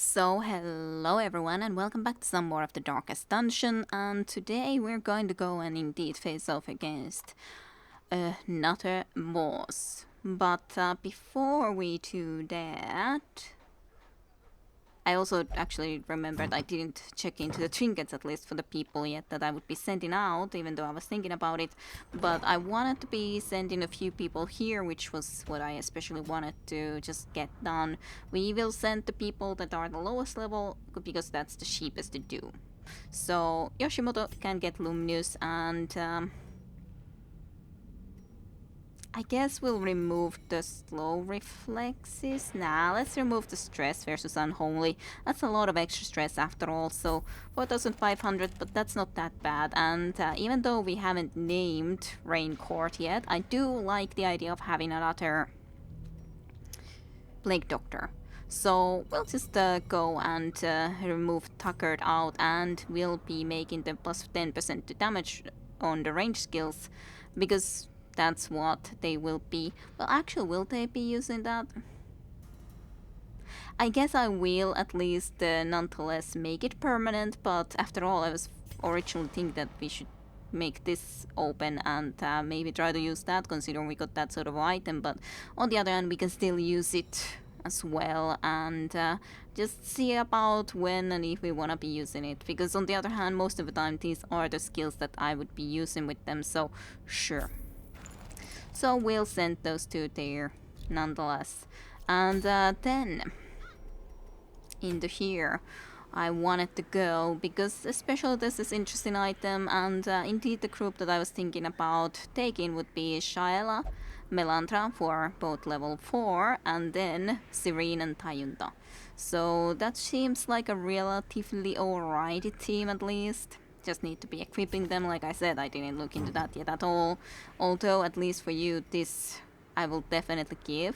So, hello everyone, and welcome back to some more of the Darkest Dungeon. And today we're going to go and indeed face off against another boss. But before we do that, I also actually remembered I didn't check into the trinkets, at least for the people yet, that I would be sending out, even though I was thinking about it. But I wanted to be sending a few people here, which was what I especially wanted to just get done. We will send the people that are the lowest level, because that's the cheapest to do. So Yoshimoto can get Luminous, and I guess we'll remove the slow reflexes. Nah, let's remove the stress versus unholy. That's a lot of extra stress after all, so 4,500, but that's not that bad. And even though we haven't named Rain Court yet, I do like the idea of having another Plague Doctor. So we'll just go and remove Tuckered out, and we'll be making the plus 10% to damage on the range skills, because that's what they will be. Well, actually, will they be using that? I guess I will at least nonetheless make it permanent, but after all, I was originally thinking that we should make this open and maybe try to use that, considering we got that sort of item, but on the other hand, we can still use it as well, and just see about when and if we want to be using it, because on the other hand, most of the time these are the skills that I would be using with them, so sure. So we'll send those two there nonetheless. And then into here I wanted to go because especially this is interesting item, and indeed the group that I was thinking about taking would be Shaela, Melandra for both level 4, and then Serene and Tayunda. So that seems like a relatively alright team at least. Just need to be equipping them. Like I said, I didn't look into that yet at all. Although, at least for you, this I will definitely give.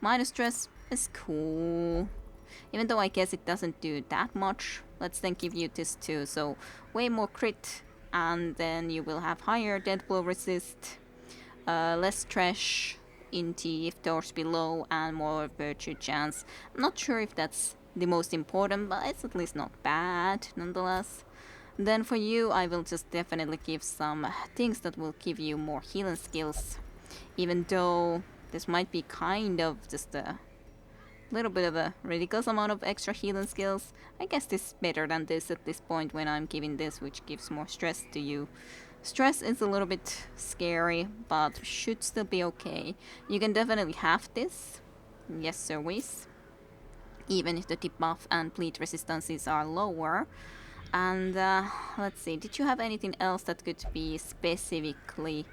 Minus stress is cool. Even though I guess it doesn't do that much. Let's then give you this too. So, way more crit. And then you will have higher death blow resist. Less trash in T if doors below, and more virtue chance. I'm not sure if that's the most important, but it's at least not bad nonetheless. Then for you, I will just definitely give some things that will give you more healing skills. Even though this might be kind of just a little bit of a ridiculous amount of extra healing skills. I guess this is better than this at this point when I'm giving this, which gives more stress to you. Stress is a little bit scary, but should still be okay. You can definitely have this. Yes, sir, Whiz. Even if the debuff and bleed resistances are lower. And let's see, did you have anything else that could be specifically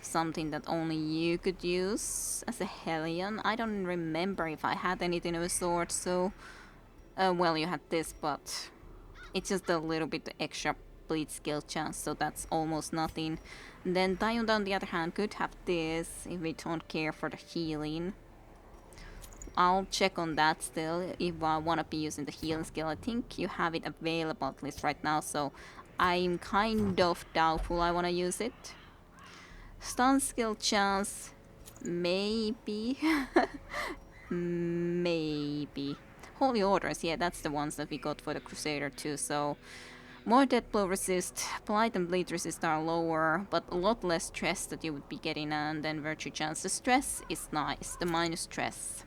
something that only you could use as a Hellion? I don't remember if I had anything of a sort, so... well, you had this, but it's just a little bit extra bleed skill chance, so that's almost nothing. Then Dayunda, on the other hand, could have this if we don't care for the healing. I'll check on that still if I want to be using the healing skill. I think you have it available at least right now, so I'm kind of doubtful I want to use it. Stun skill chance, maybe. Maybe. Holy Orders, yeah, that's the ones that we got for the Crusader too, so... More death blow resist, blight and bleed resist are lower, but a lot less stress that you would be getting, and then virtue chance. The stress is nice, the minus stress.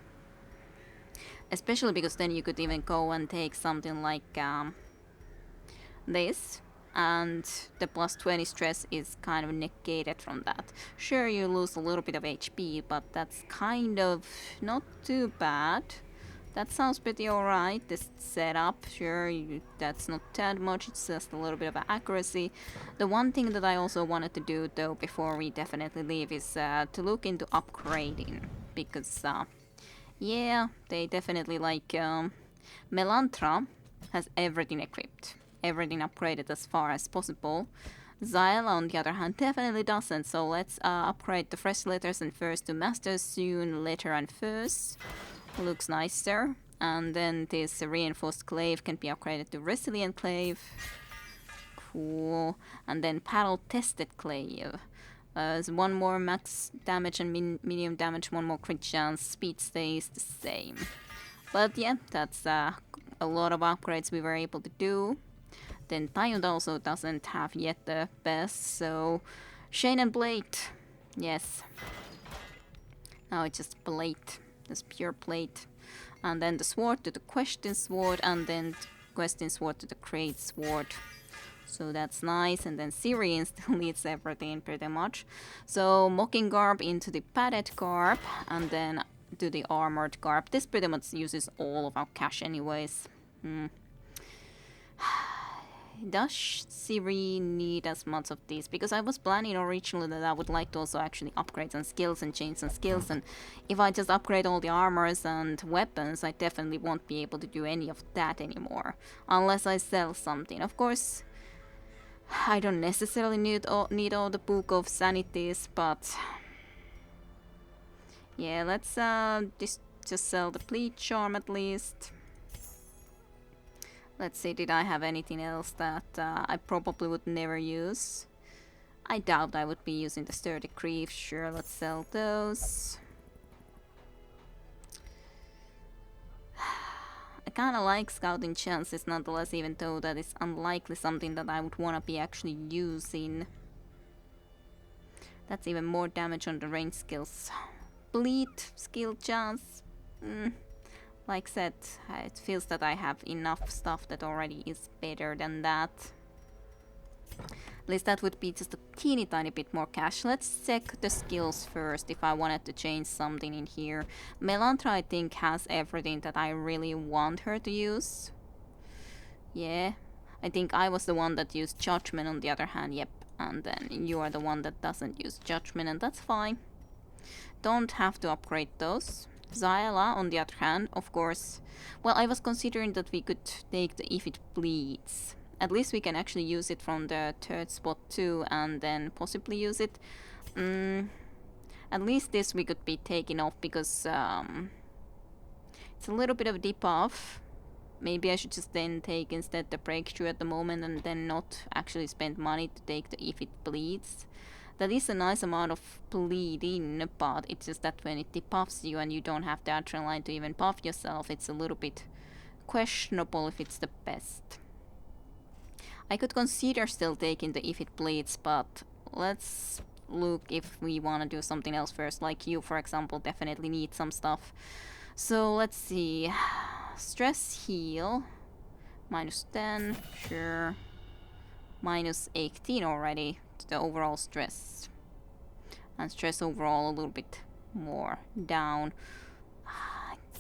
Especially because then you could even go and take something like this, and the plus 20 stress is kind of negated from that. Sure, you lose a little bit of HP, but that's kind of not too bad. That sounds pretty alright, this setup. Sure, that's not that much, it's just a little bit of accuracy. The one thing that I also wanted to do, though, before we definitely leave, is to look into upgrading. Because, yeah, they definitely like... Melantra has everything equipped. Everything upgraded as far as possible. Xyla, on the other hand, definitely doesn't, so let's upgrade the fresh letters and first to master soon, letter and first. Looks nicer. And then this reinforced clave can be upgraded to resilient clave. Cool. And then paddle tested clave. One more max damage and medium damage, one more crit chance. Speed stays the same. But yeah, that's a lot of upgrades we were able to do. Then Tayund also doesn't have yet the best, so Shane and Blade. Yes. Now it's just plate. Just pure plate. And then the sword to the question sword, and then the question sword to the great sword. So that's nice. And then Syrian still needs everything pretty much. So mocking garb into the padded garb, and then to the armored garb. This pretty much uses all of our cash anyways. Does Siri need as much of these? Because I was planning originally that I would like to also actually upgrade some skills and change some skills, and if I just upgrade all the armors and weapons, I definitely won't be able to do any of that anymore. Unless I sell something. Of course, I don't necessarily need all the Book of Sanities, but yeah, let's just sell the Bleed Charm at least. Let's see, did I have anything else that I probably would never use? I doubt I would be using the Sturdy Grief. Sure, let's sell those. I kinda like Scouting Chances nonetheless, even though that is unlikely something that I would wanna be actually using. That's even more damage on the range skills. Bleed skill chance. Like said, it feels that I have enough stuff that already is better than that. At least that would be just a teeny tiny bit more cash. Let's check the skills first if I wanted to change something in here. Melantra, I think, has everything that I really want her to use. Yeah, I think I was the one that used Judgment on the other hand, yep. And then you are the one that doesn't use Judgment, and that's fine. Don't have to upgrade those. Zyla, on the other hand, of course. Well, I was considering that we could take the If It Bleeds. At least we can actually use it from the third spot too, and then possibly use it. At least this we could be taking off because it's a little bit of a debuff. Maybe I should just then take instead the Breakthrough at the moment and then not actually spend money to take the If It Bleeds. That is a nice amount of bleeding, but it's just that when it debuffs you and you don't have the adrenaline to even buff yourself, it's a little bit questionable if it's the best. I could consider still taking the If It Bleeds, but let's look if we want to do something else first. Like you, for example, definitely need some stuff. So let's see. Stress heal. -10, sure. -18 already. The overall stress, and stress overall a little bit more down.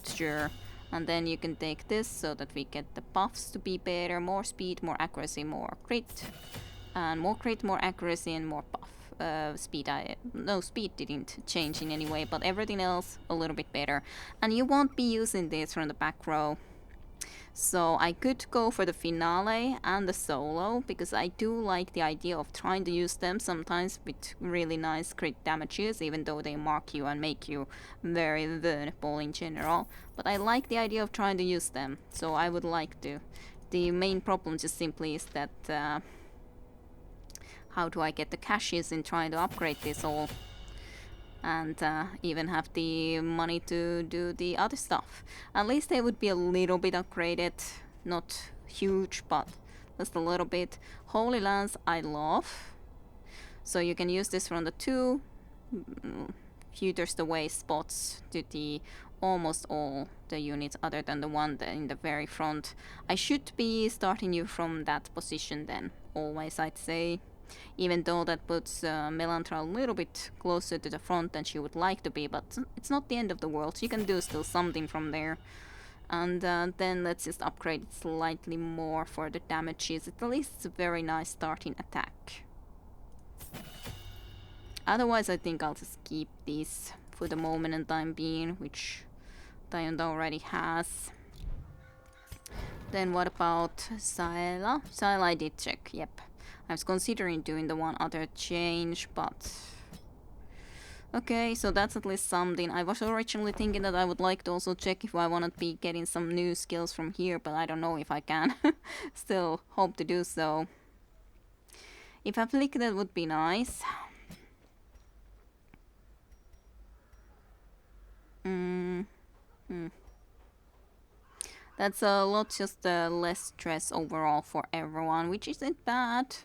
Sure. And then you can take this so that we get the buffs to be better. More speed, more accuracy, more crit, and more crit, more accuracy, and more buff. Speed, no, speed didn't change in any way, but everything else a little bit better. And you won't be using this from the back row. So I could go for the finale and the solo, because I do like the idea of trying to use them sometimes with really nice crit damages, even though they mark you and make you very vulnerable in general. But I like the idea of trying to use them, so I would like to. The main problem just simply is that how do I get the caches in trying to upgrade this all? And even have the money to do the other stuff. At least they would be a little bit upgraded, not huge, but just a little bit. Holy Lance I love, so you can use this from the 2 futures away spots to the almost all the units other than the one in the very front. I should be starting you from that position then, always I'd say. Even though that puts Melantra a little bit closer to the front than she would like to be, but it's not the end of the world. She can do still something from there. And then let's just upgrade it slightly more for the damages. At least it's a very nice starting attack. Otherwise, I think I'll just keep these for the moment and time being, which Tayunda already has. Then what about Syla? Syla I did check, yep. I was considering doing the one other change, but okay, so that's at least something. I was originally thinking that I would like to also check if I want to be getting some new skills from here, but I don't know if I can. Still hope to do so. If Afflicted would be nice. That's a lot, just less stress overall for everyone, which isn't bad.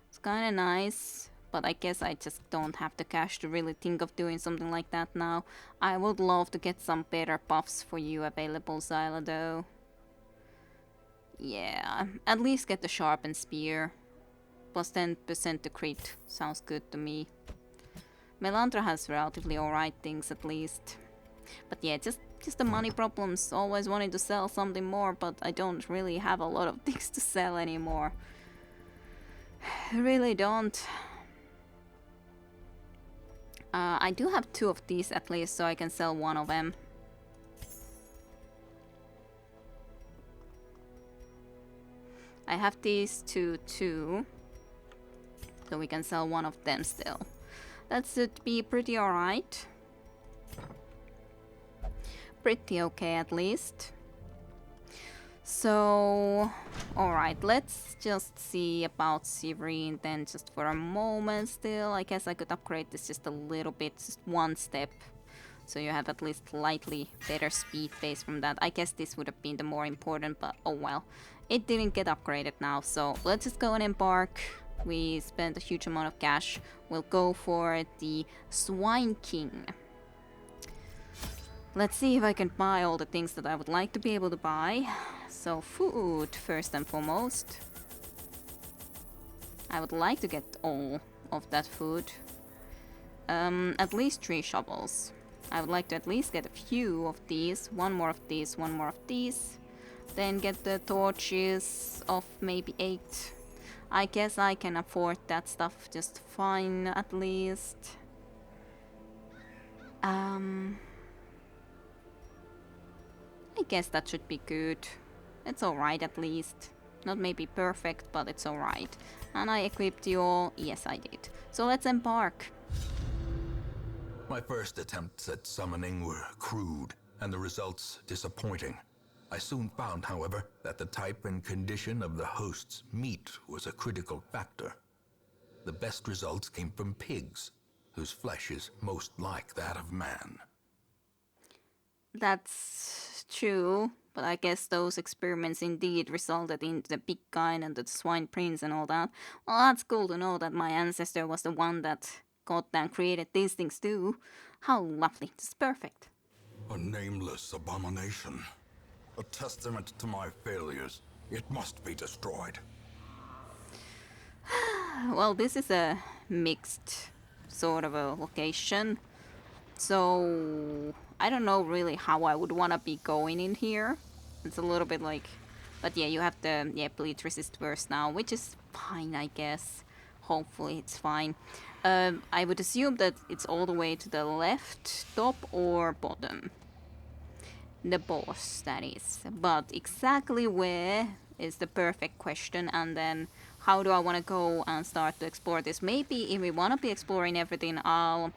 It's kind of nice, but I guess I just don't have the cash to really think of doing something like that now. I would love to get some better buffs for you available, Zyla, though. Yeah, at least get the sharpened spear. Plus 10% to crit. Sounds good to me. Melandra has relatively alright things at least. But yeah, just the money problems. Always wanting to sell something more, but I don't really have a lot of things to sell anymore. I really don't. I do have 2 of these at least, so I can sell 1 of them. I have these 2 too. So we can sell 1 of them still. That should be pretty alright. Pretty okay at least. So, alright, let's just see about Severine then just for a moment still. I guess I could upgrade this just a little bit, just 1 step. So you have at least slightly better speed base from that. I guess this would have been the more important, but oh well. It didn't get upgraded now, so let's just go and embark. We spent a huge amount of cash. We'll go for the Swine King. Let's see if I can buy all the things that I would like to be able to buy. So food, first and foremost. I would like to get all of that food. At least 3 shovels. I would like to at least get a few of these. 1 more of these, 1 more of these. Then get the torches of maybe 8. I guess I can afford that stuff just fine at least. I guess that should be good. It's alright at least. Not maybe perfect, but it's alright. And I equipped you all. Yes, I did. So let's embark. My first attempts at summoning were crude, and the results disappointing. I soon found, however, that the type and condition of the host's meat was a critical factor. The best results came from pigs, whose flesh is most like that of man. That's true, but I guess those experiments indeed resulted in the big guy and the swine prince and all that. Well, that's cool to know that my ancestor was the one that goddamn created these things too. How lovely. This is perfect. A nameless abomination. A testament to my failures. It must be destroyed. Well, this is a mixed sort of a location. So I don't know really how I would want to be going in here. It's a little bit like, but yeah, you have the bleed resist burst now, which is fine, I guess. Hopefully it's fine. I would assume that it's all the way to the left, top or bottom. The boss, that is. But exactly where is the perfect question, and then how do I want to go and start to explore this? Maybe if we want to be exploring everything, I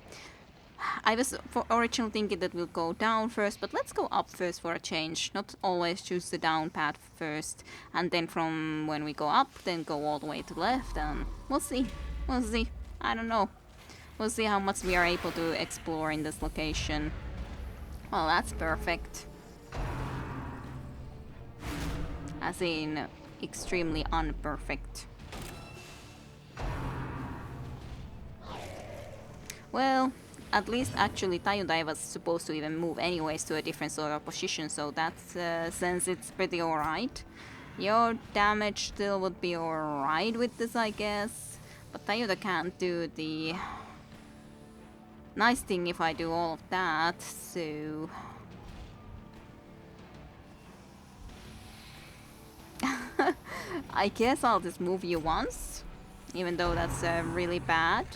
was originally thinking that we'll go down first, but let's go up first for a change. Not always choose the down path first, and then from when we go up, then go all the way to the left, and we'll see. We'll see. I don't know. We'll see how much we are able to explore in this location. Well, that's perfect. As in, extremely unperfect. Well, at least actually Tayudai was supposed to even move anyways to a different sort of position, so that's since it's pretty alright. Your damage still would be alright with this, I guess. But Tayuda can't do the nice thing if I do all of that, so... I guess I'll just move you once, even though that's really bad.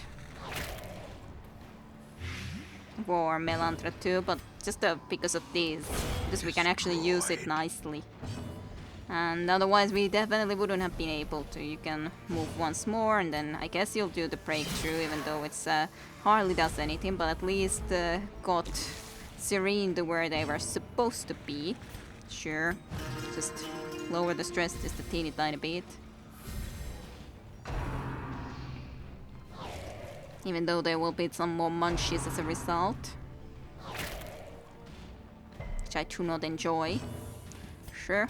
For Melandra too, but just because of these, because we can actually use it nicely. And otherwise we definitely wouldn't have been able to. You can move once more and then I guess you'll do the breakthrough, even though it's hardly does anything, but at least got Serene to where they were supposed to be. Sure, just lower the stress just a teeny tiny bit. Even though there will be some more munchies as a result, which I do not enjoy. Sure.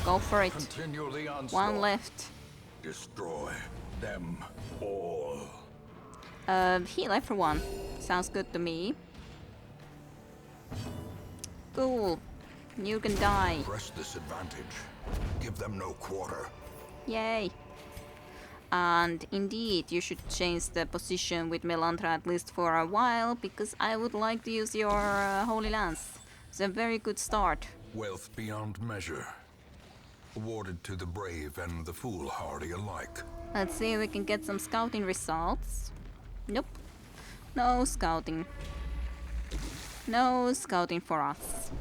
Go for it. Continue the onslaught. One left. Destroy them all. Heal everyone. Sounds good to me. Cool. You can die. Press this advantage. Give them no quarter. Yay. And indeed, you should change the position with Melantra at least for a while, because I would like to use your Holy Lance. It's a very good start. Wealth beyond measure. Awarded to the brave and the foolhardy alike. Let's see if we can get some scouting results. Nope. No scouting. No scouting for us.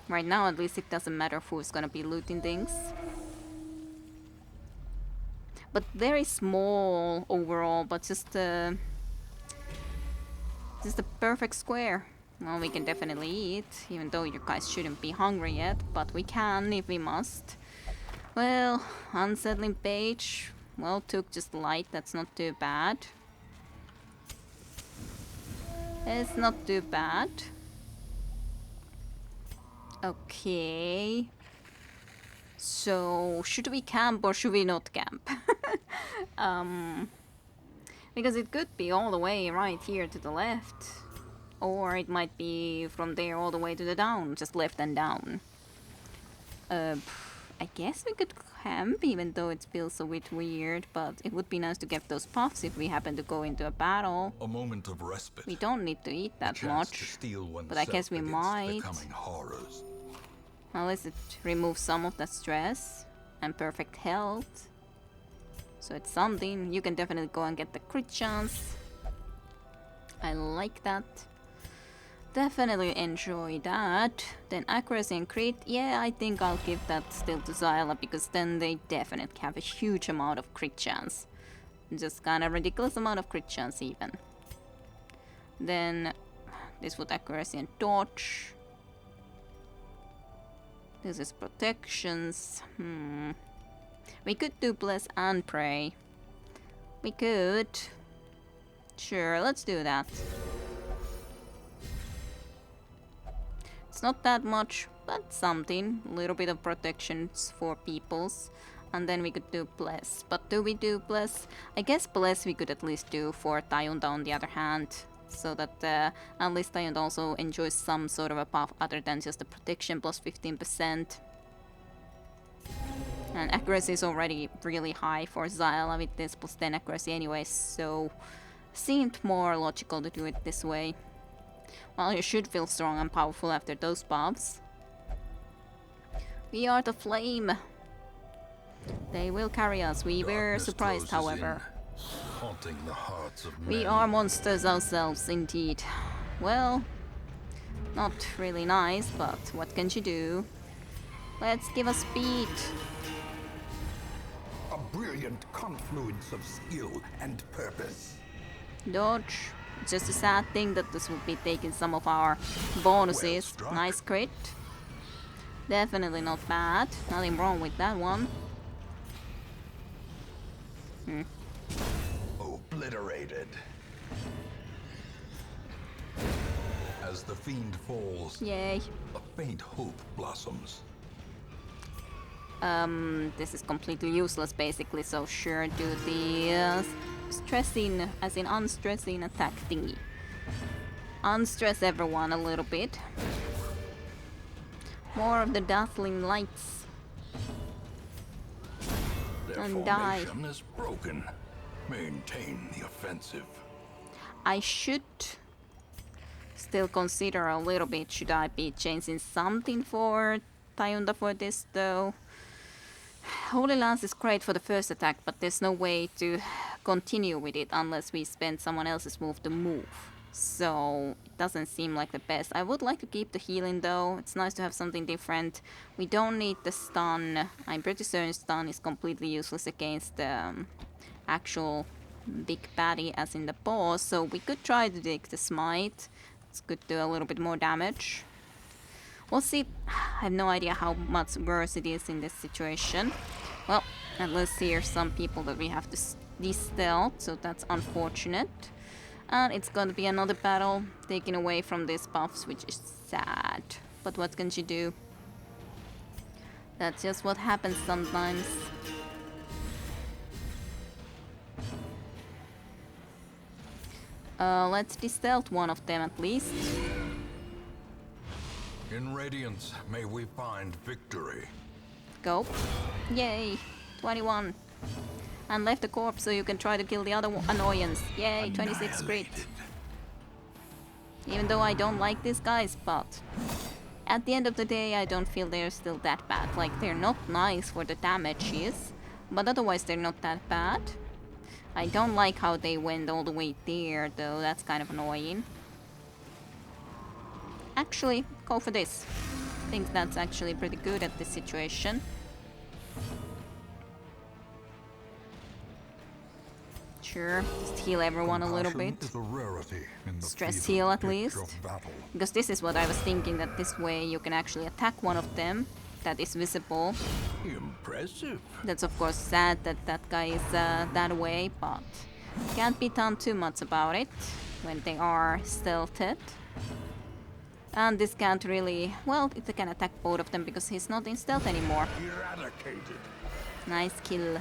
Right now, at least, it doesn't matter who's gonna be looting things. But very small overall, but just a perfect square. Well, we can definitely eat, even though you guys shouldn't be hungry yet, but we can if we must. Well, unsettling page. Well, took just light, that's not too bad. It's not too bad. Okay. So, should we camp or should we not camp? Because it could be all the way right here to the left. Or it might be from there all the way to the down, just left and down. I guess we could camp, even though it feels a bit weird, but it would be nice to get those puffs if we happen to go into a battle. A moment of respite. We don't need to eat that Chance to much, steel but I guess we against might. becoming horrors. Unless it removes some of that stress and perfect health. So it's something. You can definitely go and get the crit chance. I like that. Definitely enjoy that. Then accuracy and crit. Yeah, I think I'll give that still to Zyla, because then they definitely have a huge amount of crit chance. Just kind of ridiculous amount of crit chance even. Then this would accuracy and dodge. This is protections. We could do bless and pray. We could. Sure, let's do that. It's not that much, but something. A little bit of protections for peoples. And then we could do bless. But do we do bless? I guess bless we could at least do for Tayunda on the other hand. So that at least Tayunda also enjoys some sort of a buff other than just the protection plus 15%. And accuracy is already really high for Zyla with this plus 10 accuracy anyway, so seemed more logical to do it this way. Well, you should feel strong and powerful after those buffs. We are the flame. They will carry us. We were surprised, however. Haunting the hearts of men. We are monsters ourselves, indeed. Well, not really nice, but what can you do? Let's give us speed. A brilliant confluence of skill and purpose. Dodge. Just a sad thing that this would be taking some of our bonuses. Well, nice crit. Definitely not bad. Nothing wrong with that one. Obliterated. As the fiend falls, Yay. a faint hope blossoms. This is completely useless basically, so sure, do the stressing, as in unstressing attack thingy. Unstress everyone a little bit. More of the dazzling lights. Their And die. formation is broken. Maintain the offensive. I should still consider a little bit, should I be changing something for Tayunda for this though? Holy Lance is great for the first attack, but there's no way to continue with it unless we spend someone else's move to move. So it doesn't seem like the best. I would like to keep the healing though. It's nice to have something different. We don't need the stun. I'm pretty certain stun is completely useless against the actual big baddie as in the boss. So we could try to take the smite. It's good to do a little bit more damage. We'll see. I have no idea how much worse it is in this situation. Well, at least here's some people that we have to de-stealth, so that's unfortunate. And it's going to be another battle taken away from these buffs, which is sad. But what can she do? That's just what happens sometimes. Let's de-stealth one of them at least. In Radiance, may we find victory. Go. Yay! 21. And left the corpse so you can try to kill the other annoyance. Yay! 26 crit. Even though I don't like these guys, but at the end of the day I don't feel they're still that bad. Like, they're not nice for the damage is, but otherwise they're not that bad. I don't like how they went all the way there though, that's kind of annoying. Actually, go for this. I think that's actually pretty good at this situation. Sure, just heal everyone a little bit. Stress heal at least. Because this is what I was thinking, that this way you can actually attack one of them that is visible. Impressive. That's of course sad that that guy is that way, but can't be done too much about it when they are stealthed. And this can't really... well, it can attack both of them because he's not in stealth anymore. Eradicated. Nice kill.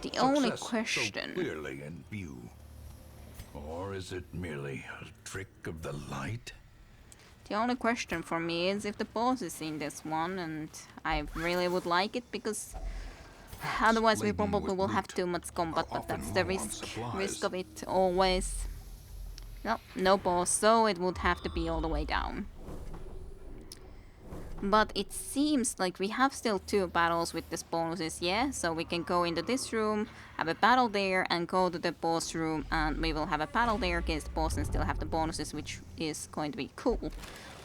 The only question... so clearly in view. Or is it merely a trick of the light? The only question for me is if the boss is in this one, and I really would like it because otherwise we probably will have too much combat, but that's the risk of it always. No, no boss, so it would have to be all the way down. But it seems like we have still 2 battles with these bonuses, yeah? So we can go into this room, have a battle there, and go to the boss room, and we will have a battle there against the boss and still have the bonuses, which is going to be cool.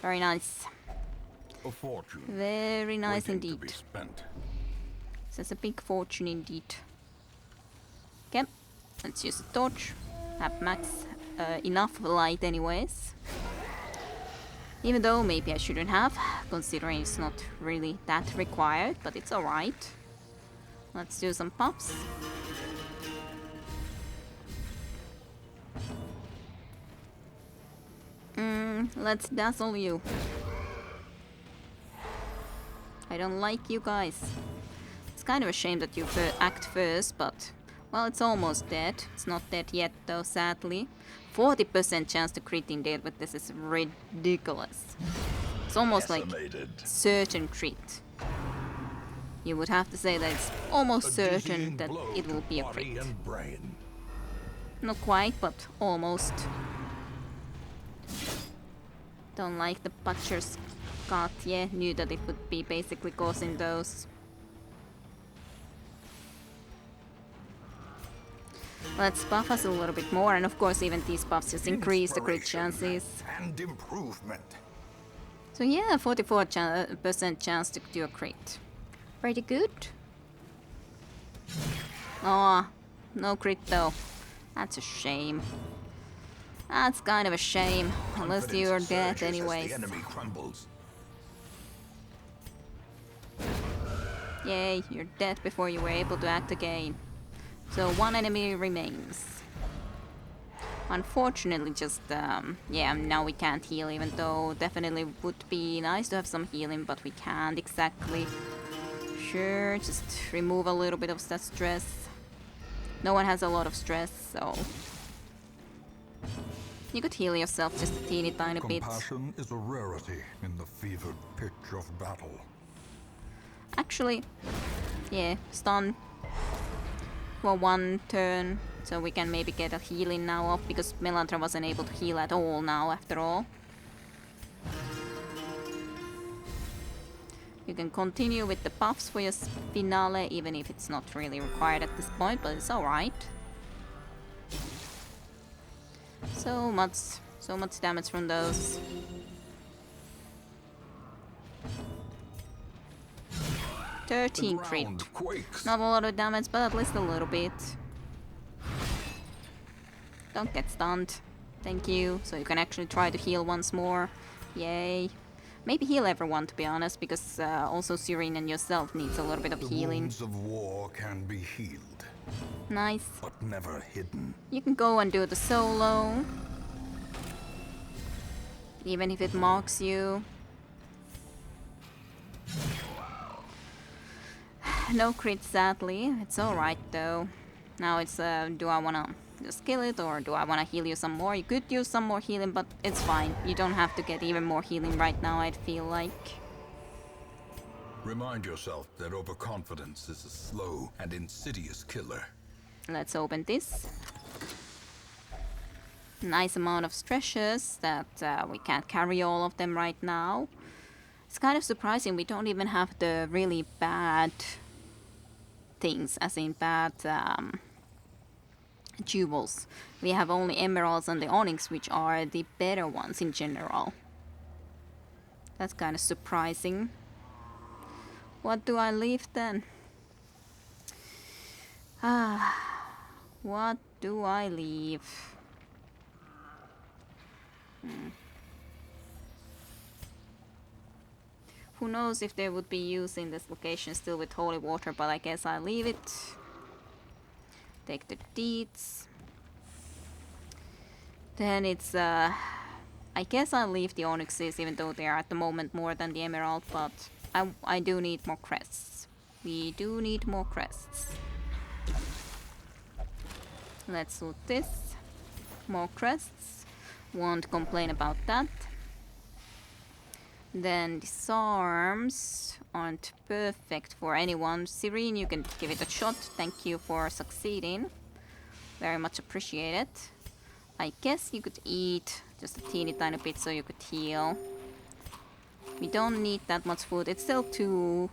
Very nice. A fortune. Very nice waiting to indeed. be spent. That's a big fortune indeed. Okay, let's use a torch. Have max enough light anyways. Even though maybe I shouldn't have, considering it's not really that required, but it's alright. Let's do some puffs. Let's dazzle you. I don't like you guys. It's kind of a shame that you act first, but... well, it's almost dead. It's not dead yet though, sadly. 40% chance to crit in dead, but this is ridiculous. It's almost like certain crit. You would have to say that it's almost certain that it will be a crit. Not quite, but almost. Don't like the butcher's cut, yeah, knew that it would be basically causing those. Let's buff us a little bit more, and of course even these buffs just increase the crit chances. And improvement. So yeah, 44% chance to do a crit. Pretty good. Oh, no crit though. That's a shame. That's kind of a shame, unless you're dead anyways. The enemy crumbles. Yay, you're dead before you were able to act again. So 1 enemy remains. Unfortunately, just, yeah, now we can't heal, even though definitely would be nice to have some healing, but we can't exactly. Sure, just remove a little bit of that stress. No one has a lot of stress, so... you could heal yourself just a teeny tiny bit. Compassion is a rarity in the fevered pitch of battle. Actually, yeah, stun for 1 turn, so we can maybe get a healing now off, because Melantra wasn't able to heal at all now, after all. You can continue with the buffs for your finale, even if it's not really required at this point, but it's alright. So much damage from those. "13 crit. Not a lot of damage, but at least a little bit. Don't get stunned. Thank you. So you can actually try to heal once more. Yay. Maybe heal everyone, to be honest, because also Serene and yourself needs a little bit of healing. Wounds of war can be healed, Nice. but never hidden. You can go and do the solo. Even if it marks you. No crit, sadly. It's alright though. Now it's, do I wanna just kill it or do I wanna heal you some more? You could use some more healing, but it's fine. You don't have to get even more healing right now, I'd feel like. Remind yourself that overconfidence is a slow and insidious killer. Let's open this. Nice amount of stretches that we can't carry all of them right now. It's kind of surprising we don't even have the really bad things, as in bad jewels. We have only emeralds and the onyx, which are the better ones in general. That's kind of surprising. What do I leave then? What do I leave? Who knows if they would be using this location still with holy water, but I guess I leave it. Take the deeds. Then it's I guess I'll leave the onyxes, even though they are at the moment more than the emerald, but I do need more crests. We do need more crests. Let's loot this. More crests. Won't complain about that. Then disarms aren't perfect for anyone. Serene, you can give it a shot. Thank you for succeeding. Very much appreciated. I guess you could eat just a teeny tiny bit so you could heal. We don't need that much food. It's still two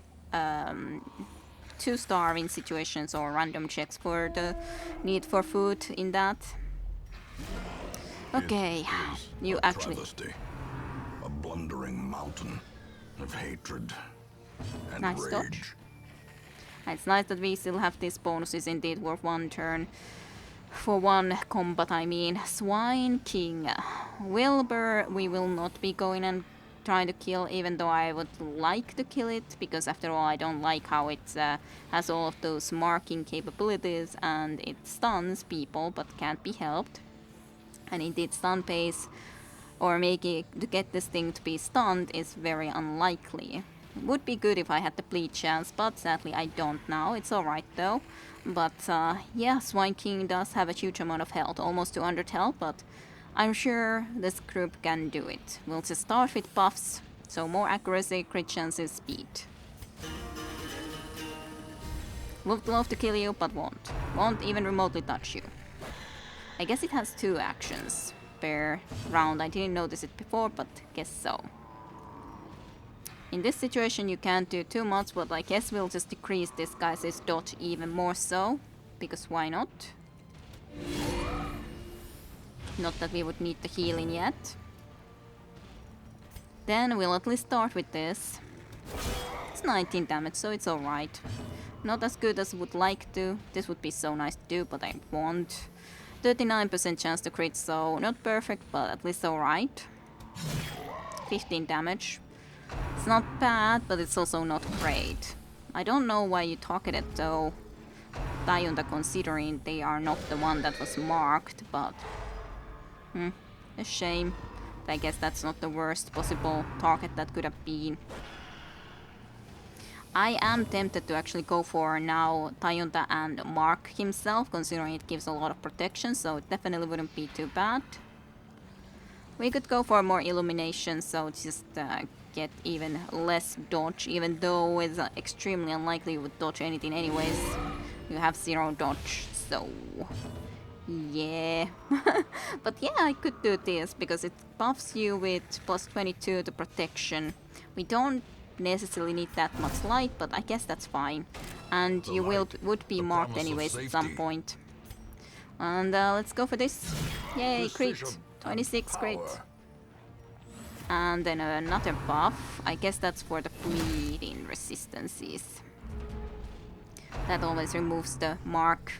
starving situations or random checks for the need for food in that. Okay, you actually... Travesty. A blundering mountain of hatred and Nice rage. dodge. It's nice that we still have these bonuses indeed worth one turn. For one combat, I mean. Swine King. Wilbur, we will not be going and trying to kill, even though I would like to kill it, because after all I don't like how it has all of those marking capabilities and it stuns people, but can't be helped. And indeed stun pace, or making to get this thing to be stunned, is very unlikely. It would be good if I had the bleed chance, but sadly I don't now. It's alright though. But yeah, Swine King does have a huge amount of health, almost 200 health, but I'm sure this group can do it. We'll just start with buffs, so more accuracy, crit chances, speed. Would love to kill you, but won't. Won't even remotely touch you. I guess it has 2 actions per round. I didn't notice it before, but guess so. In this situation you can't do too much, but I guess we'll just decrease this guy's dodge even more so, because why not? Not that we would need the healing yet. Then we'll at least start with this. It's 19 damage, so it's alright. Not as good as would like to. This would be so nice to do, but I won't. 39% chance to crit, so not perfect, but at least alright. 15 damage. It's not bad, but it's also not great. I don't know why you target it though, Tayunda, considering they are not the one that was marked, but... a shame. I guess that's not the worst possible target that could have been. I am tempted to actually go for now Tayunda and mark himself, considering it gives a lot of protection, so it definitely wouldn't be too bad. We could go for more illumination, so just get even less dodge, even though it's extremely unlikely you would dodge anything anyways. You have 0 dodge, so... yeah. But yeah, I could do this, because it buffs you with plus 22 to protection. We don't necessarily need that much light, but I guess that's fine. And The you light, would be the marked promise of anyways at some safety. point. And let's go for this. Yay, crit! Precision 26 and crit. power. And then another buff. I guess that's for the bleeding resistances. That always removes the mark.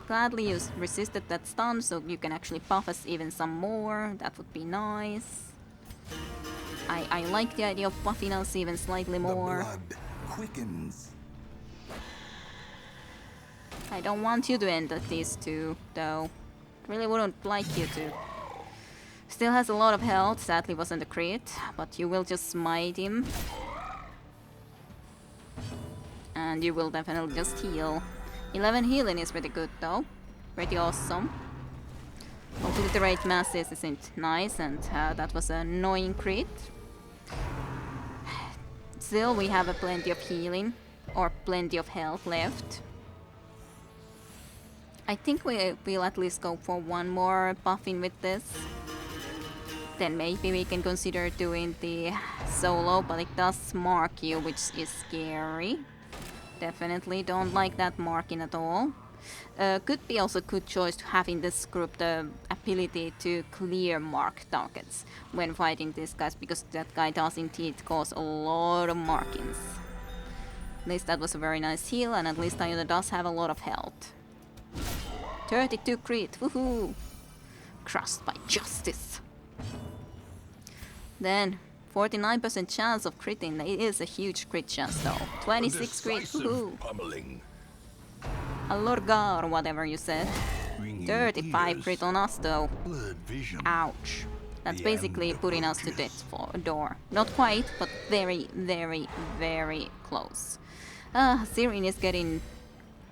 Gladly you resisted that stun, so you can actually buff us even some more. That would be nice. I like the idea of buffing us even slightly more. The blood quickens. I don't want you to end at these 2, though. Really wouldn't like you to. Still has a lot of health, sadly wasn't a crit, but you will just smite him. And you will definitely just heal. 11 healing is pretty good though. Pretty awesome. Hopefully the rate masses isn't nice, and that was an annoying crit. Still, we have a plenty of healing, or plenty of health left. I think we'll at least go for one more buffing with this. Then maybe we can consider doing the solo, but it does mark you, which is scary. Definitely don't like that marking at all. Could be also a good choice to have in this group the ability to clear mark targets when fighting these guys, because that guy does indeed cause a lot of markings. At least that was a very nice heal, and at least Iona does have a lot of health. 32 crit, woohoo! Crushed by justice. Then 49% chance of critting. It is a huge crit chance though. 26 crit, woohoo! Pummeling. Alorga or whatever you said. Ringing 35 ears. crit on us though. Blurred vision. Ouch. That's The basically end putting us to approaches. death's door. Not quite, but very, very, very close. Sirin is getting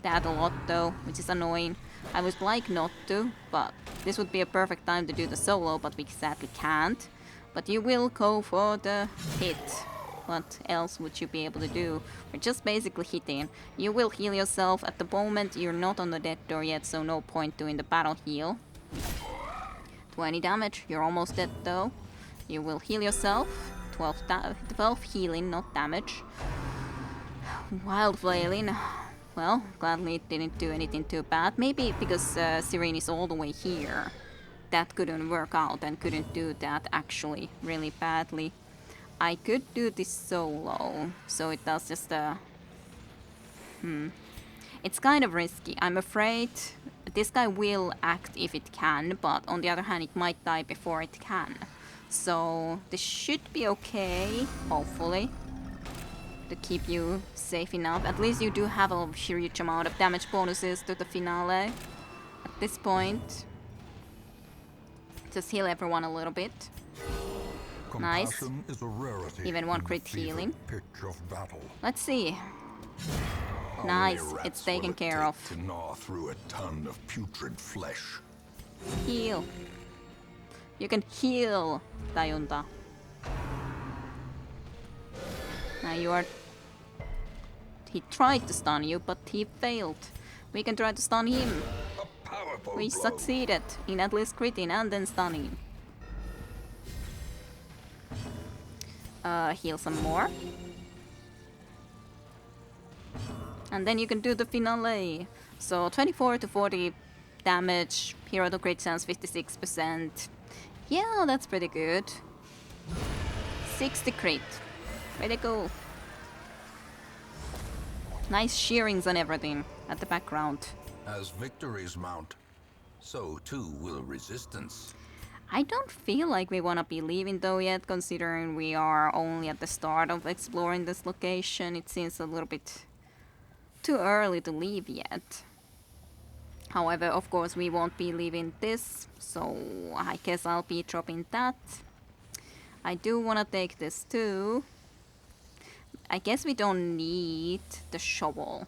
that a lot though, which is annoying. I would like not to, but this would be a perfect time to do the solo, but we sadly can't. But you will go for the hit. What else would you be able to do? We're just basically hitting. You will heal yourself. At the moment, you're not on the dead door yet, so no point doing the battle heal. 20 damage. You're almost dead though. You will heal yourself. 12 healing, not damage. Wild flailing. Well, gladly it didn't do anything too bad. Maybe because Sirene is all the way here. That couldn't work out and couldn't do that actually really badly. I could do this solo, so it does just It's kind of risky. I'm afraid this guy will act if it can, but on the other hand it might die before it can. So this should be okay, hopefully, to keep you safe enough. At least you do have a huge amount of damage bonuses to the finale at this point. Just heal everyone a little bit. Nice. Compassion is a rarity Even one in the crit fevered healing. pitch of battle. Let's see. How Nice, many it's rats taken will it care take of. to gnaw through a ton of putrid flesh. Heal. You can heal, Tayunta. Now you are... He tried to stun you, but he failed. We can try to stun him. A powerful We blow. succeeded in at least critting and then stunning. Heal some more. And then you can do the finale. So 24 to 40 damage, hero to crit chance 56%. Yeah, that's pretty good. 60 crit. Pretty cool. Nice shearings and everything at the background. As victories mount, so too will resistance. I don't feel like we wanna be leaving though yet, considering we are only at the start of exploring this location. It seems a little bit too early to leave yet. However, of course, we won't be leaving this, so I guess I'll be dropping that. I do wanna take this too. I guess we don't need the shovel.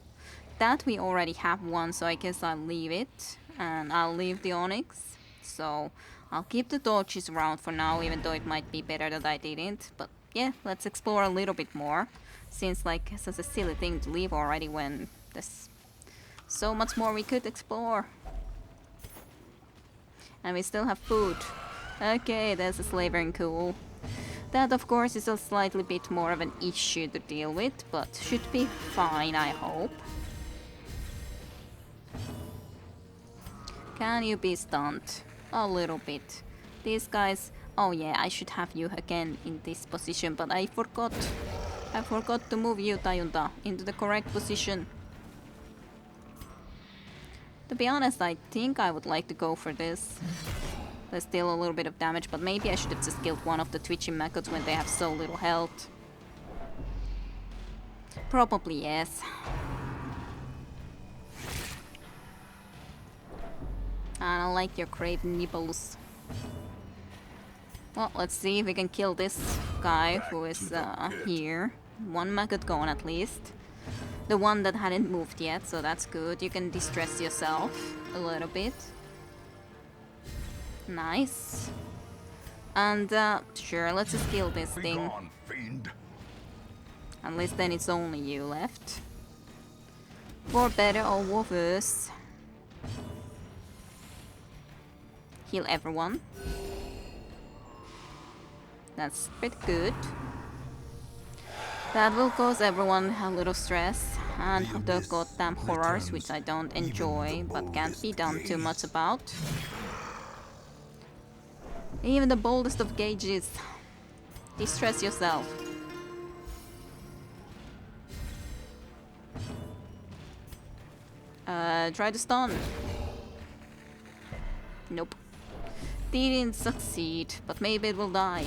That we already have one, so I guess I'll leave it. And I'll leave the onyx. So I'll keep the torches around for now, even though it might be better that I didn't. But yeah, let's explore a little bit more. Seems like such a silly thing to leave already when there's so much more we could explore. And we still have food. Okay, there's a slavering cool. That of course is a slightly bit more of an issue to deal with, but should be fine, I hope. Can you be stunned? A little bit. These guys... Oh yeah, I should have you again in this position, but I forgot. I forgot to move you, Tayunta, into the correct position. To be honest, I think I would like to go for this. There's still a little bit of damage, but maybe I should have just killed one of the twitching maggots when they have so little health. Probably yes. I don't like your crave nibbles. Well, let's see if we can kill this guy who is here. One maggot gone at least. The one that hadn't moved yet, so that's good. You can distress yourself a little bit. Nice. And sure, let's just kill this Be thing. gone, fiend. At least then it's only you left. For better or for worse. Heal everyone. That's pretty good. That will cause everyone a little stress and the goddamn horrors, which I don't enjoy, but can't be done too much about. Even the boldest of gauges. Distress yourself. Try to stun. Nope. Didn't succeed, but maybe it will die.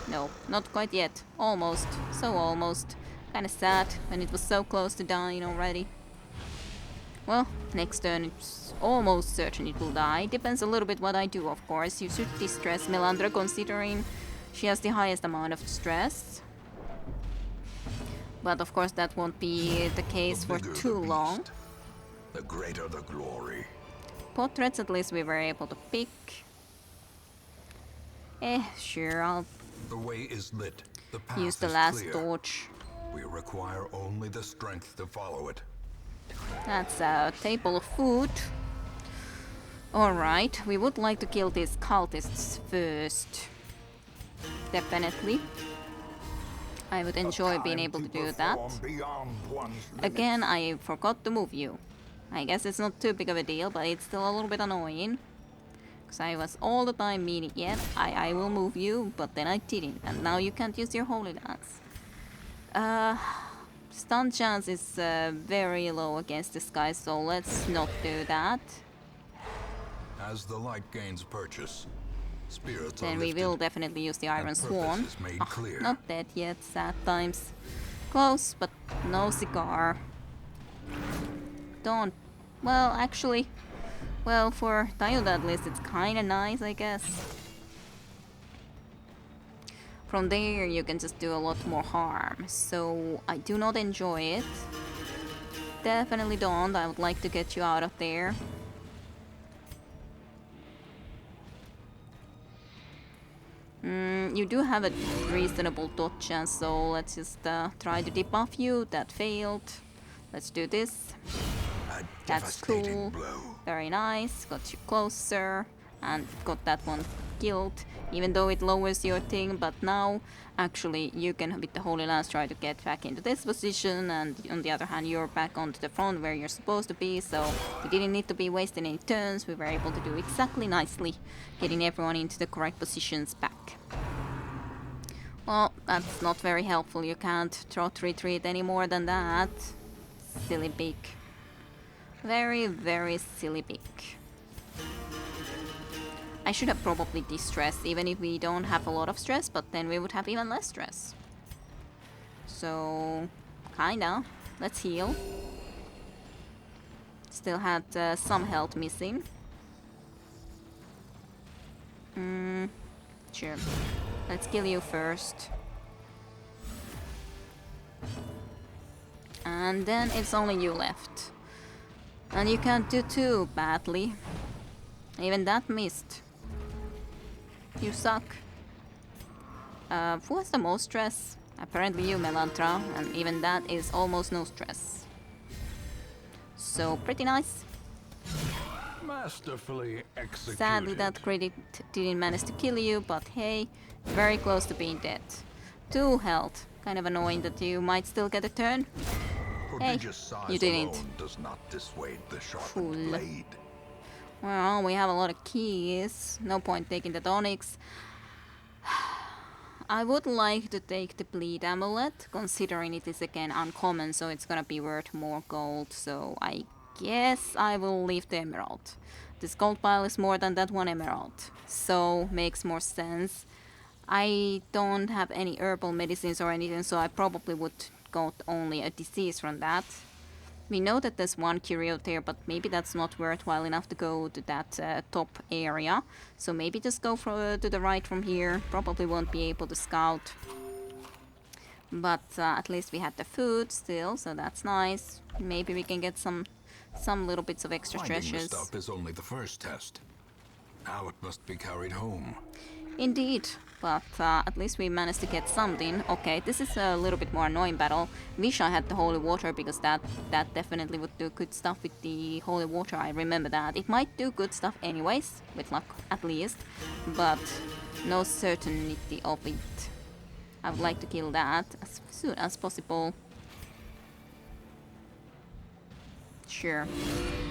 No, not quite yet. Almost. So almost. Kinda sad when it was so close to dying already. Well, next turn it's almost certain it will die. Depends a little bit what I do, of course. You should distress Melandra considering she has the highest amount of stress. But of course that won't be the case for bigger too the long. beast, the greater the glory. Portraits at least we were able to pick. Sure, I'll The way is lit. The path use the is last clear. torch. We require only the strength to follow it. That's a table of food. Alright, we would like to kill these cultists first. Definitely. I would enjoy being able to do that. Again, I forgot to move you. I guess it's not too big of a deal, but it's still a little bit annoying. Because I was all the time meaning, yeah, I will move you, but then I didn't. And now you can't use your holy lance. Stun chance is very low against this guy, so let's not do that. As the light gains purchase, spirits are Then we lifted. will definitely use the Iron and Swan. purpose is made Ah, clear. not dead yet, sad times. Close, but no cigar. Don't. Well, actually, well, for Diode at least it's kinda nice, I guess. From there you can just do a lot more harm, so I do not enjoy it. Definitely don't, I would like to get you out of there. You do have a reasonable dodge chance, so let's just try to debuff you. That failed. Let's do this. A That's devastating cool. blow. Very nice. Got you closer and got that one killed. Even though it lowers your thing, but now actually you can with the Holy Lance try to get back into this position, and on the other hand you're back onto the front where you're supposed to be, so we didn't need to be wasting any turns. We were able to do exactly nicely, getting everyone into the correct positions back. Well, that's not very helpful. You can't trot retreat any more than that. Silly pig. Very, very silly pig. I should have probably distressed, even if we don't have a lot of stress, but then we would have even less stress. So, kinda. Let's heal. Still had some health missing. Sure. Let's kill you first. And then it's only you left. And you can't do too badly. Even that missed. You suck. Who has the most stress? Apparently you, Melantra, and even that is almost no stress. So, pretty nice. Masterfully executed. Sadly, that credit didn't manage to kill you, but hey, very close to being dead. 2 health. Kind of annoying that you might still get a turn. Hey, Prodigious size you didn't. alone does not dissuade the sharpened Fool. blade. Well, we have a lot of keys. No point taking the tonics. I would like to take the bleed amulet, considering it is again uncommon, so it's gonna be worth more gold. So I guess I will leave the emerald. This gold pile is more than that one emerald, so makes more sense. I don't have any herbal medicines or anything, so I probably would got only a disease from that. We know that there's one curio there, but maybe that's not worthwhile enough to go to that top area. So maybe just go to the right from here. Probably won't be able to scout. But at least we had the food still, so that's nice. Maybe we can get some little bits of extra Finding the treasures. stuff is only the first test. Now it must be carried home. Indeed, but at least we managed to get something. Okay, this is a little bit more annoying battle. Wish I had the holy water, because that definitely would do good stuff with the holy water. I remember that. It might do good stuff anyways, with luck at least, but no certainty of it. I would like to kill that as soon as possible. Sure.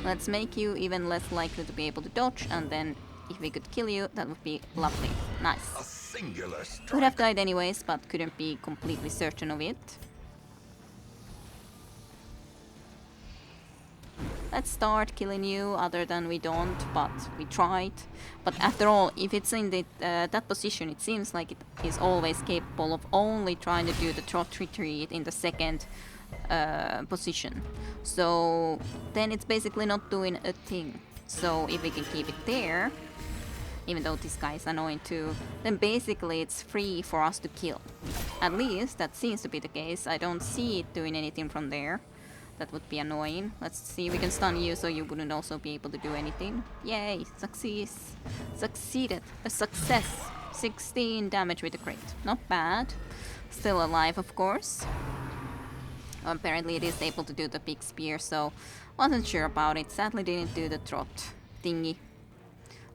Let's make you even less likely to be able to dodge, and then if we could kill you, that would be lovely. Nice. A singular strike. Would have died anyways, but couldn't be completely certain of it. Let's start killing you, other than we don't, but we tried. But after all, if it's in that position, it seems like it is always capable of only trying to do the trot retreat in the second position. So then it's basically not doing a thing. So if we can keep it there, even though this guy is annoying too, then basically it's free for us to kill. At least that seems to be the case. I don't see it doing anything from there. That would be annoying. Let's see, we can stun you so you wouldn't also be able to do anything. Yay, success. Succeeded. A success. 16 damage with a crit. Not bad. Still alive, of course. Apparently it is able to do the big spear, so wasn't sure about it. Sadly didn't do the trot thingy.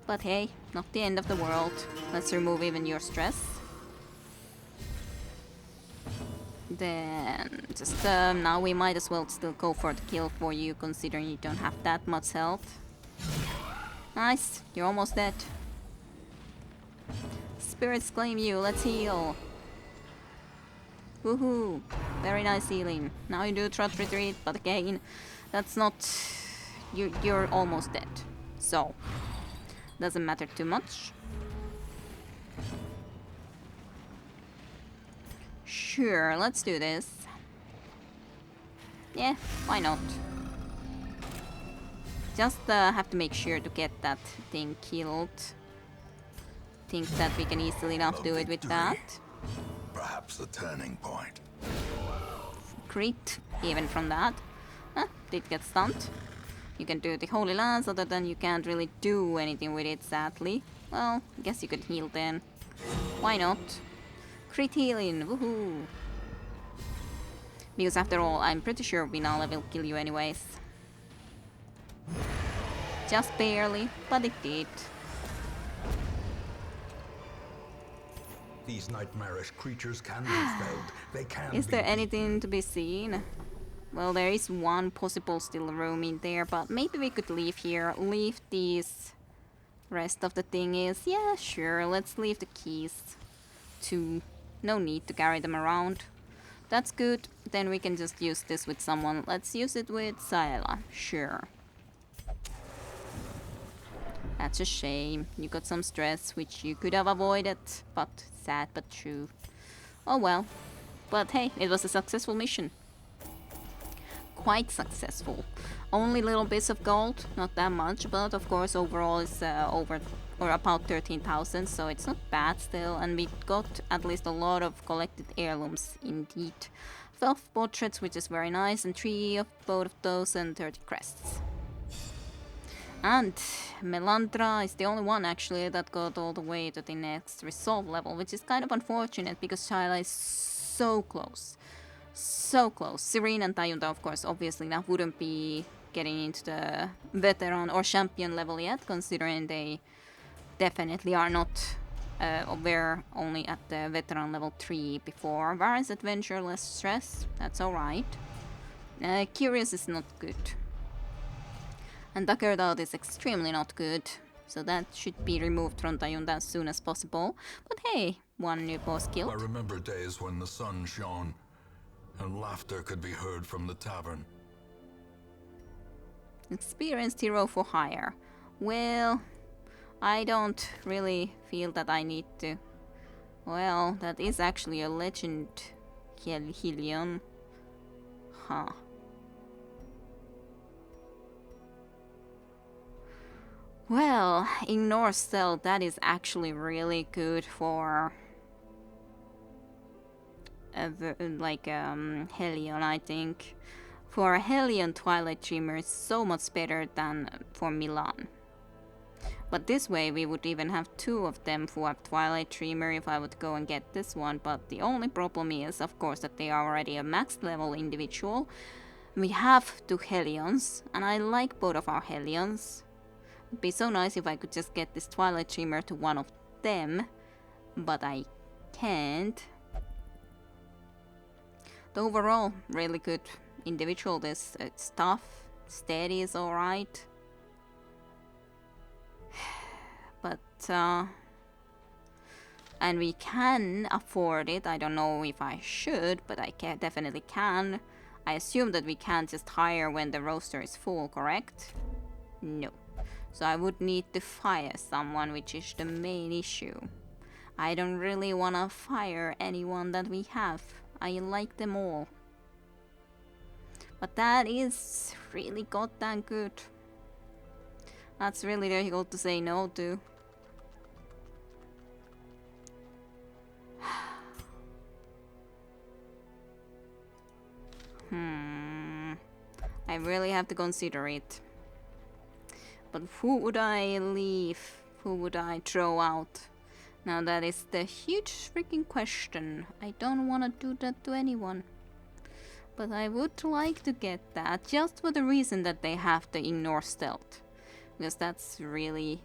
But hey, not the end of the world. Let's remove even your stress. Then just now we might as well still go for the kill for you, considering you don't have that much health. Nice, you're almost dead. Spirits claim you, let's heal. Woohoo, very nice healing. Now you do trot retreat, but again, that's not... You're almost dead, so doesn't matter too much. Sure, let's do this. Yeah, why not? Just have to make sure to get that thing killed. Think that we can easily enough do it with that. Perhaps a turning point. Crit, even from that. Did get stunned. You can do the Holy Lance, other than you can't really do anything with it, sadly. Well, I guess you could heal then. Why not? Crit healing, woohoo! Because after all, I'm pretty sure Vinale will kill you anyways. Just barely, but it did. These nightmarish creatures can be felled. They can Is be there beaten. anything to be seen? Well, there is one possible still room in there, but maybe we could leave here. Leave these rest of the thingies. Yeah, sure, let's leave the keys too. No need to carry them around. That's good. Then we can just use this with someone. Let's use it with Saela. Sure. That's a shame. You got some stress, which you could have avoided. But sad but true. Oh well. But hey, it was a successful mission. Quite successful. Only little bits of gold, not that much, but of course overall it's over or about 13,000, so it's not bad still, and we got at least a lot of collected heirlooms indeed. 12 portraits, which is very nice, and 3 of both of those, and 30 crests. And Melandra is the only one actually that got all the way to the next resolve level, which is kind of unfortunate because Shyla is so close. So close. Serene and Tayunda, of course, obviously now wouldn't be getting into the veteran or champion level yet, considering they definitely are not. We're only at the veteran level 3 before. Varus Adventure, less stress, that's alright. Curious is not good. And Duckerdout is extremely not good, so that should be removed from Tayunda as soon as possible. But hey, one new boss I killed. remember days when the sun shone and laughter could be heard from the tavern. Experienced hero for hire. Well, I don't really feel that I need to. Well, that is actually a legend, Helion. Huh. Well, ignore stealth, that is actually really good for Helion, I think. For a Helion, Twilight Dreamer is so much better than for Milan. But this way we would even have two of them for a Twilight Dreamer if I would go and get this one. But the only problem is, of course, that they are already a max level individual. We have two Helions, and I like both of our Helions. It'd be so nice if I could just get this Twilight Dreamer to one of them, but I can't. The overall, really good individual. This it's tough, steady is alright. But and we can afford it. I don't know if I should, but I definitely can. I assume that we can't just hire when the roster is full, correct? No. So I would need to fire someone, which is the main issue. I don't really wanna fire anyone that we have. I like them all. But that is really goddamn good. That's really difficult to say no to. I really have to consider it. But who would I leave? Who would I throw out? Now that is the huge freaking question. I don't want to do that to anyone. But I would like to get that just for the reason that they have to ignore stealth. Because that's really,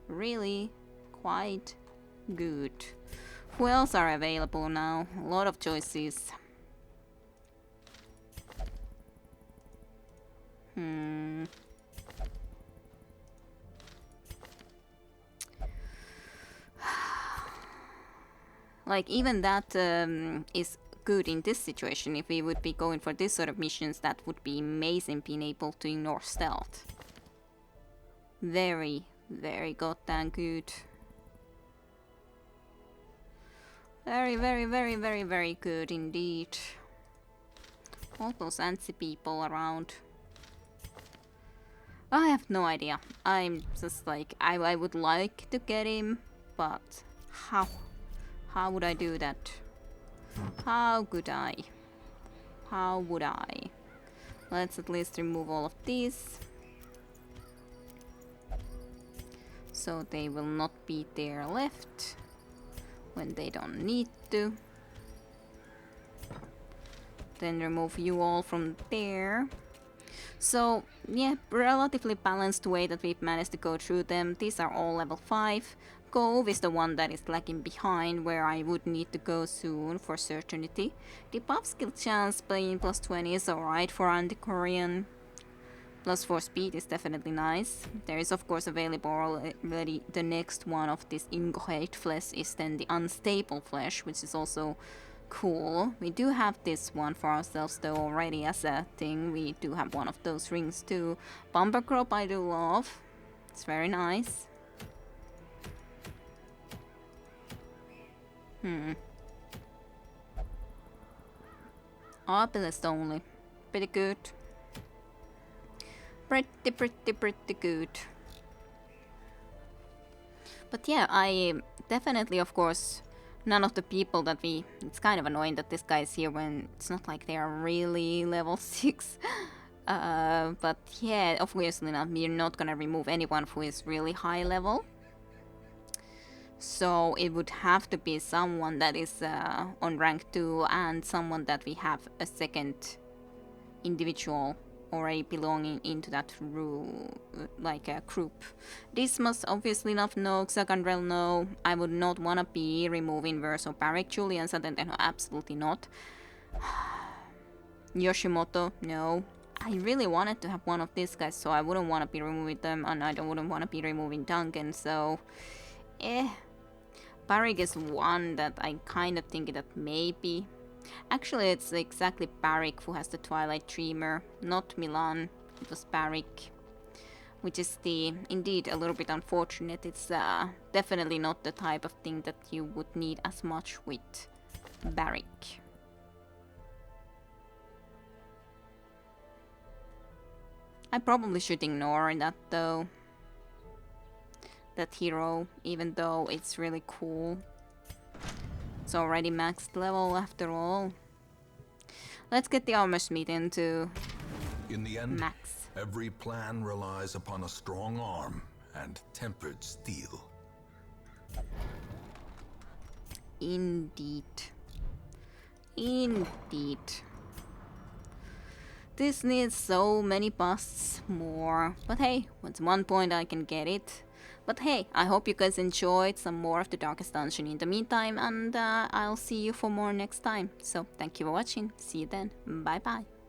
really quite good. Who else are available now? A lot of choices. Like, even that is good in this situation. If we would be going for this sort of missions, that would be amazing, being able to ignore stealth. Very, very goddamn good. Very, very, very, very, very good indeed. All those antsy people around. I have no idea. I'm just like, I would like to get him, but how? How would I do that? How could I? How would I? Let's at least remove all of these. So they will not be there left when they don't need to. Then remove you all from there. So yeah, relatively balanced way that we've managed to go through them. These are all level 5. Cove is the one that is lagging behind, where I would need to go soon for certainty. Debuff skill chance playing plus 20 is alright for Antiquarian. Plus 4 speed is definitely nice. There is of course available already the next one of this ingohate flesh is then the unstable flesh, which is also cool. We do have this one for ourselves though already as a thing. We do have one of those rings too. Bumper crop I do love. It's very nice. Obelisk only. Pretty good. Pretty good. But yeah, I definitely, of course, none of the people that we... It's kind of annoying that this guy is here when it's not like they are really level 6. But yeah, obviously not. We're not gonna remove anyone who is really high level. So it would have to be someone that is on rank 2 and someone that we have a second individual already belonging into that like a group. This must obviously not know. Xagandrel no. I would not want to be removing Verso Barrick. Julian Sutton, no, absolutely not. Yoshimoto, no. I really wanted to have one of these guys, so I wouldn't want to be removing them, and I wouldn't want to be removing Duncan, so... Barrick is one that I kind of think that maybe... Actually, it's exactly Barrick who has the Twilight Dreamer, not Milan. It was Barrick, which is indeed a little bit unfortunate. It's definitely not the type of thing that you would need as much with Barrick. I probably should ignore that though. that hero, even though it's really cool. It's already maxed level after all. Let's get the armor smith into In the end, max. every plan relies upon a strong arm and tempered steel. Indeed. Indeed. This needs so many busts more. But hey, at one point I can get it. But hey, I hope you guys enjoyed some more of the Darkest Dungeon in the meantime, and I'll see you for more next time. So thank you for watching. See you then. Bye bye.